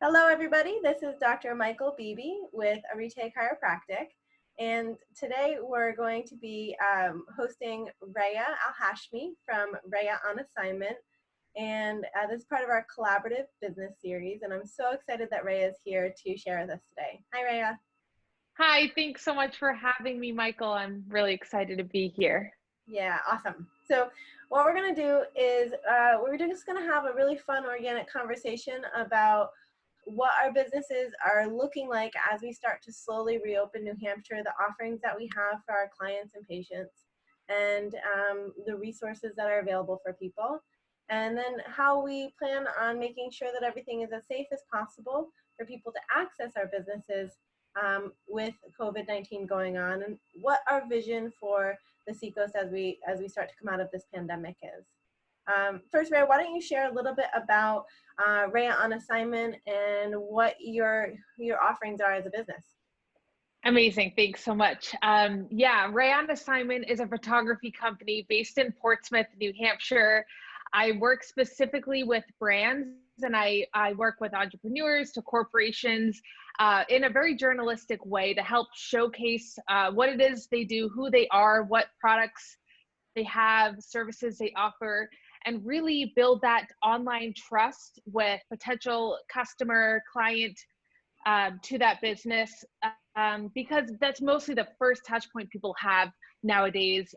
Hello, everybody. This is Dr. Michael Beebe with Arete Chiropractic. And today we're going to be hosting Raya Al-Hashmi from Raya on Assignment. And this is part of our collaborative business series. And I'm so excited that Raya is here to share with us today. Hi, Raya. Hi, thanks so much for having me, Michael. I'm really excited to be here. Yeah, awesome. So what we're going to do is we're just going to have a really fun, organic conversation about what our businesses are looking like as we start to slowly reopen New Hampshire, the offerings that we have for our clients and patients, and the resources that are available for people, and then how we plan on making sure that everything is as safe as possible for people to access our businesses with COVID-19 going on, and what our vision for the Seacoast as we start to come out of this pandemic is. First, Raya, why don't you share a little bit about Raya on Assignment and what your offerings are as a business? Amazing. Thanks so much. Raya on Assignment is a photography company based in Portsmouth, New Hampshire. I work specifically with brands and I work with entrepreneurs to corporations in a very journalistic way to help showcase what it is they do, who they are, what products they have, services they offer, and really build that online trust with potential customer, client to that business, because that's mostly the first touch point people have nowadays,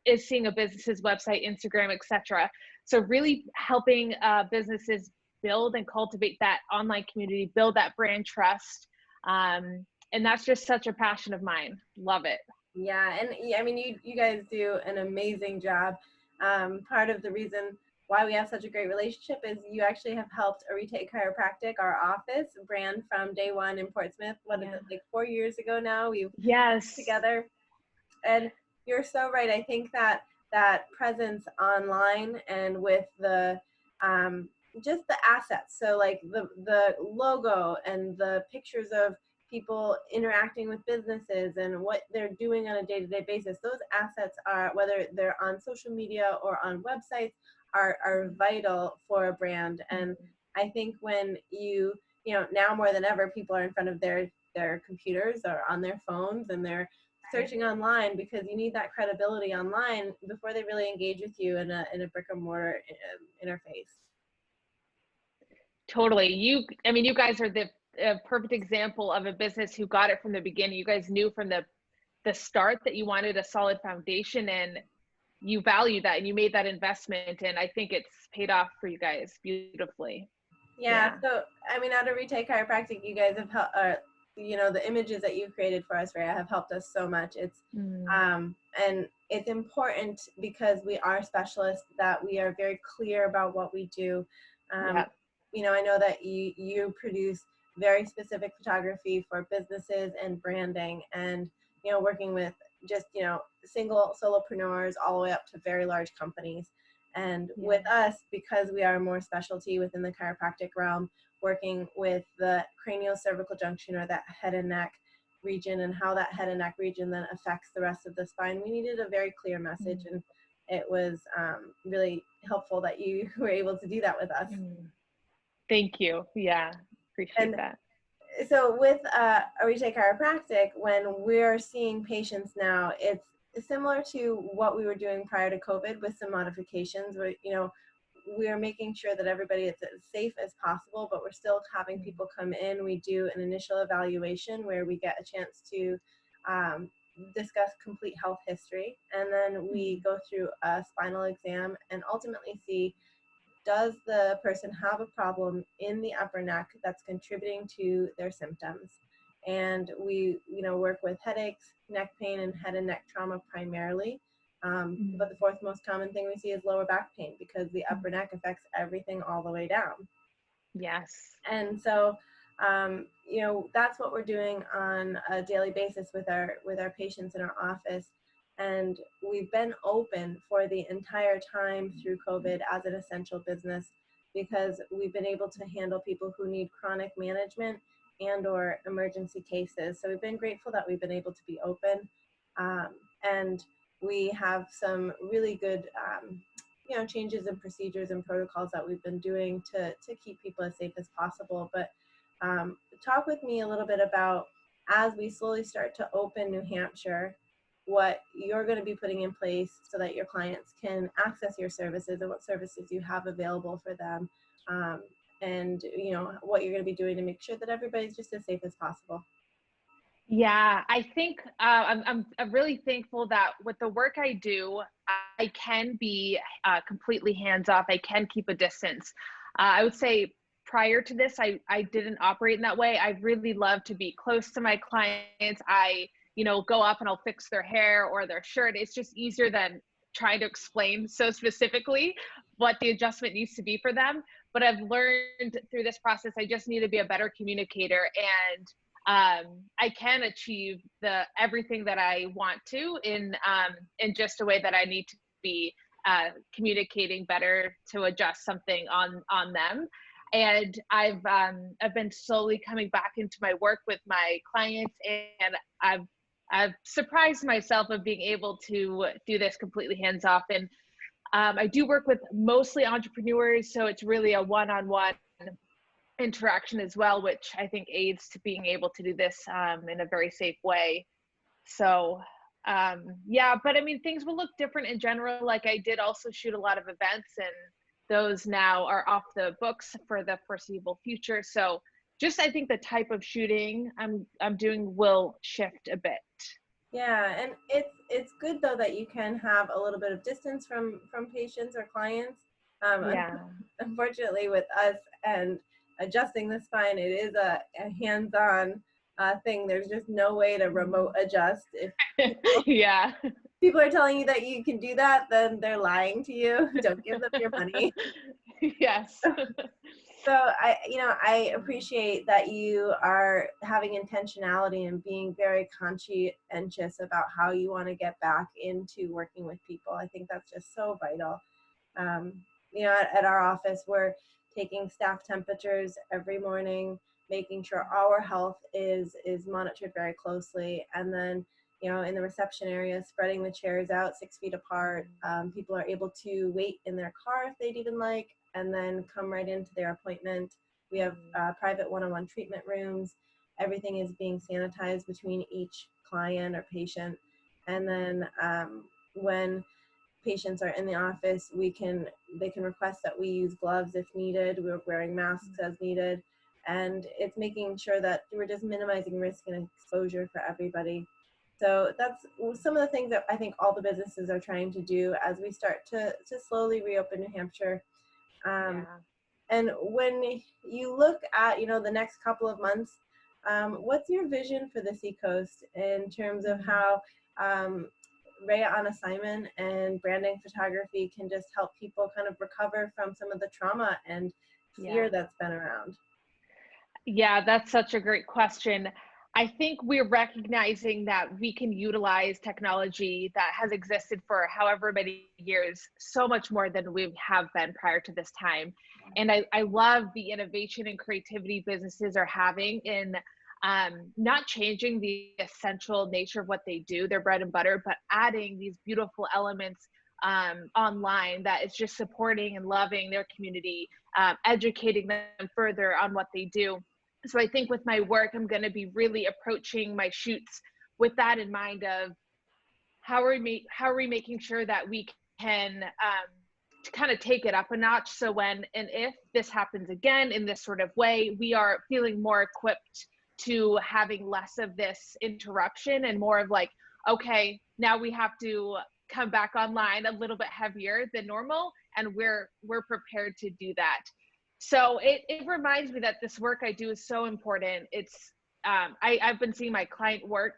is seeing a business's website, Instagram, etc. So really helping businesses build and cultivate that online community, build that brand trust. And that's just such a passion of mine. Love it. Yeah, and I mean, you guys do an amazing job. Part of the reason why we have such a great relationship is you actually have helped Arete Chiropractic, our office brand, from day one in Portsmouth. What is it, like 4 years ago now? We've Yes. together, and you're so right. I think that presence online and with the just the assets, so like the logo and the pictures of people interacting with businesses and what they're doing on a day-to-day basis, those assets are, whether they're on social media or on websites, are vital for a brand. And I think when you know, now more than ever, people are in front of their computers or on their phones, and they're searching online because you need that credibility online before they really engage with you in a brick and mortar interface. Totally. You guys are the perfect example of a business who got it from the beginning. You guys knew from the start that you wanted a solid foundation, and you value that, and you made that investment. And I think it's paid off for you guys beautifully. Yeah. So, I mean, at Arete Chiropractic, you guys have helped, you know, the images that you've created for us, Raya, have helped us so much. It's, and it's important because we are specialists that we are very clear about what we do. You know, I know that you produce very specific photography for businesses and branding, and, you know, working with just, you know, single solopreneurs all the way up to very large companies. And with us, because we are more specialty within the chiropractic realm, working with the cranial-cervical junction, or that head and neck region, and how that head and neck region then affects the rest of the spine, we needed a very clear message. And it was really helpful that you were able to do that with us. Thank you. Yeah, appreciate that. So with Arete Chiropractic, when we're seeing patients now, it's similar to what we were doing prior to COVID with some modifications. Where, you know, we are making sure that everybody is as safe as possible, but we're still having people come in. We do an initial evaluation where we get a chance to discuss complete health history, and then we go through a spinal exam and ultimately see, does the person have a problem in the upper neck that's contributing to their symptoms? And we, you know, work with headaches, neck pain, and head and neck trauma primarily. But the fourth most common thing we see is lower back pain, because the upper neck affects everything all the way down. Yes. And so, you know, that's what we're doing on a daily basis with our patients in our office. And we've been open for the entire time through COVID as an essential business, because we've been able to handle people who need chronic management and or emergency cases. So we've been grateful that we've been able to be open. And we have some really good, you know, changes in procedures and protocols that we've been doing to keep people as safe as possible. But Talk with me a little bit about, as we slowly start to open New Hampshire, what you're going to be putting in place so that your clients can access your services and what services you have available for them. Um, and what you're going to be doing to make sure that everybody's just as safe as possible. Yeah, I think I'm really thankful that with the work I do, I can be completely hands off. I can keep a distance. I would say prior to this, I didn't operate in that way. I really love to be close to my clients. I, go up and I'll fix their hair or their shirt. It's just easier than trying to explain so specifically what the adjustment needs to be for them. But I've learned through this process, I just need to be a better communicator, and I can achieve everything that I want to in just a way that I need to be communicating better to adjust something on them. And I've been slowly coming back into my work with my clients, and I've surprised myself of being able to do this completely hands off. And I do work with mostly entrepreneurs, so it's really a one-on-one interaction as well, which I think aids to being able to do this in a very safe way. So yeah, but I mean, things will look different in general. Like, I did also shoot a lot of events, and those now are off the books for the foreseeable future. So just, I think the type of shooting I'm doing will shift a bit. Yeah, and it's good though that you can have a little bit of distance from patients or clients. Yeah. Unfortunately, with us and adjusting the spine, it is a hands-on thing. There's just no way to remote adjust. If Yeah. people are telling you that you can do that, then they're lying to you. Don't give them your money. Yes. So I appreciate that you are having intentionality and being very conscientious about how you want to get back into working with people. I think that's just so vital. Um, at our office, we're taking staff temperatures every morning, making sure our health is monitored very closely, and then in the reception area, spreading the chairs out 6 feet apart. People are able to wait in their car if they'd even like, and then come right into their appointment. We have private one-on-one treatment rooms. Everything is being sanitized between each client or patient. And then when patients are in the office, they can request that we use gloves if needed. We're wearing masks as needed. And it's making sure that we're just minimizing risk and exposure for everybody. So that's some of the things that I think all the businesses are trying to do as we start to slowly reopen New Hampshire. And when you look at, the next couple of months, what's your vision for the Seacoast in terms of how Raya on assignment and branding photography can just help people kind of recover from some of the trauma and fear that's been around? Yeah, that's such a great question. I think we're recognizing that we can utilize technology that has existed for however many years, so much more than we have been prior to this time. And I love the innovation and creativity businesses are having in not changing the essential nature of what they do, their bread and butter, but adding these beautiful elements online that is just supporting and loving their community, educating them further on what they do. So I think with my work, I'm going to be really approaching my shoots with that in mind of how are we making sure that we can kind of take it up a notch. So when and if this happens again in this sort of way, we are feeling more equipped to having less of this interruption and more of like, okay, now we have to come back online a little bit heavier than normal, and we're prepared to do that. So it reminds me that this work I do is so important. It's I've been seeing my client work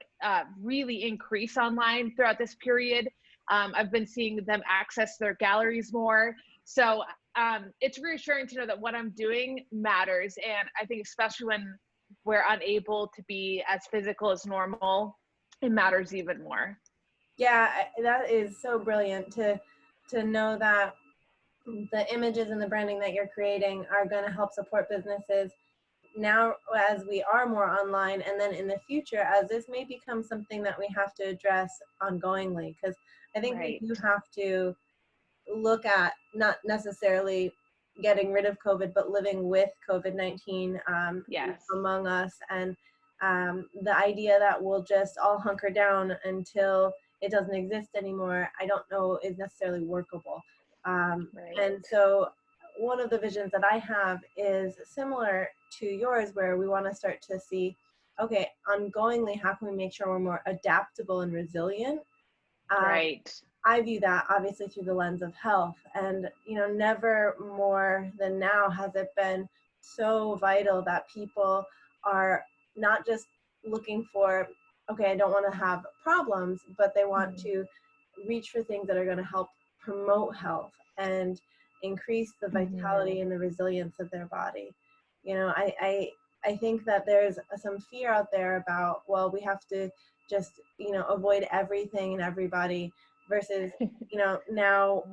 really increase online throughout this period. I've been seeing them access their galleries more. So it's reassuring to know that what I'm doing matters. And I think especially when we're unable to be as physical as normal, it matters even more. Yeah, that is so brilliant to know that the images and the branding that you're creating are going to help support businesses now as we are more online, and then in the future as this may become something that we have to address ongoingly, because I think we do have to look at not necessarily getting rid of COVID, but living with COVID-19 Yes. among us. And the idea that we'll just all hunker down until it doesn't exist anymore, I don't know is necessarily workable. Right. And so one of the visions that I have is similar to yours, where we want to start to see, okay, ongoingly, how can we make sure we're more adaptable and resilient? Right. I view that obviously through the lens of health. And, you know, never more than now has it been so vital that people are not just looking for, okay, I don't want to have problems, but they want to reach for things that are going to help promote health and increase the vitality and the resilience of their body. You know, I think that there's some fear out there about, well, we have to just, you know, avoid everything and everybody, versus, you know, now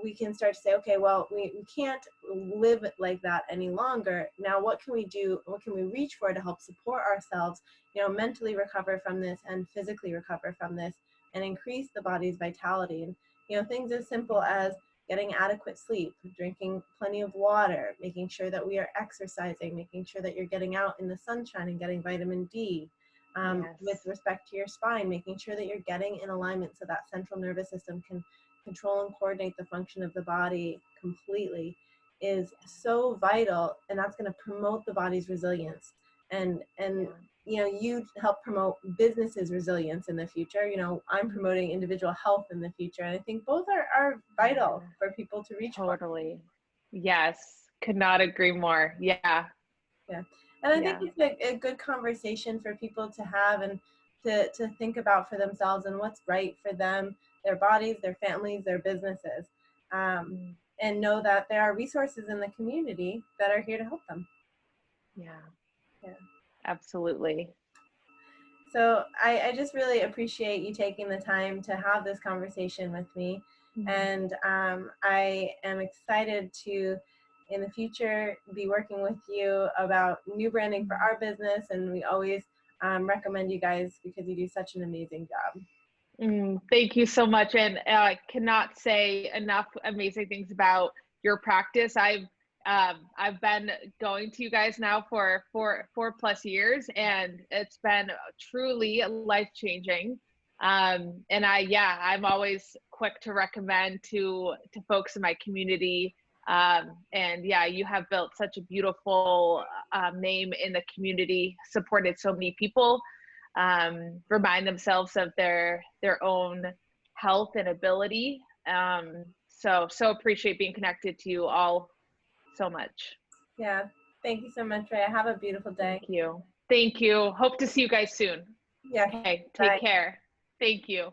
we can start to say, okay, well, we can't live like that any longer. Now, what can we do? What can we reach for to help support ourselves, you know, mentally recover from this and physically recover from this and increase the body's vitality? And, you know, things as simple as getting adequate sleep, drinking plenty of water, making sure that we are exercising, making sure that you're getting out in the sunshine and getting vitamin D. With respect to your spine, making sure that you're getting in alignment so that central nervous system can control and coordinate the function of the body completely is so vital, and that's going to promote the body's resilience. And you know, you help promote businesses resilience in the future. You know, I'm promoting individual health in the future, and I think both are vital for people to reach totally for. Yes, could not agree more. Yeah. And I think it's a good conversation for people to have and to think about for themselves and what's right for them, their bodies, their families, their businesses, and know that there are resources in the community that are here to help them. Yeah, absolutely. So I just really appreciate you taking the time to have this conversation with me. And I am excited to, in the future, be working with you about new branding for our business. And we always recommend you guys because you do such an amazing job. Thank you so much. And I cannot say enough amazing things about your practice. I've been going to you guys now for four plus years, and it's been truly life-changing. And I'm always quick to recommend to folks in my community. And you have built such a beautiful name in the community, supported so many people, remind themselves of their own health and ability. So appreciate being connected to you all so much. Yeah. Thank you so much, Raya. Have a beautiful day. Thank you. Hope to see you guys soon. Yeah. Okay. Take care. Thank you.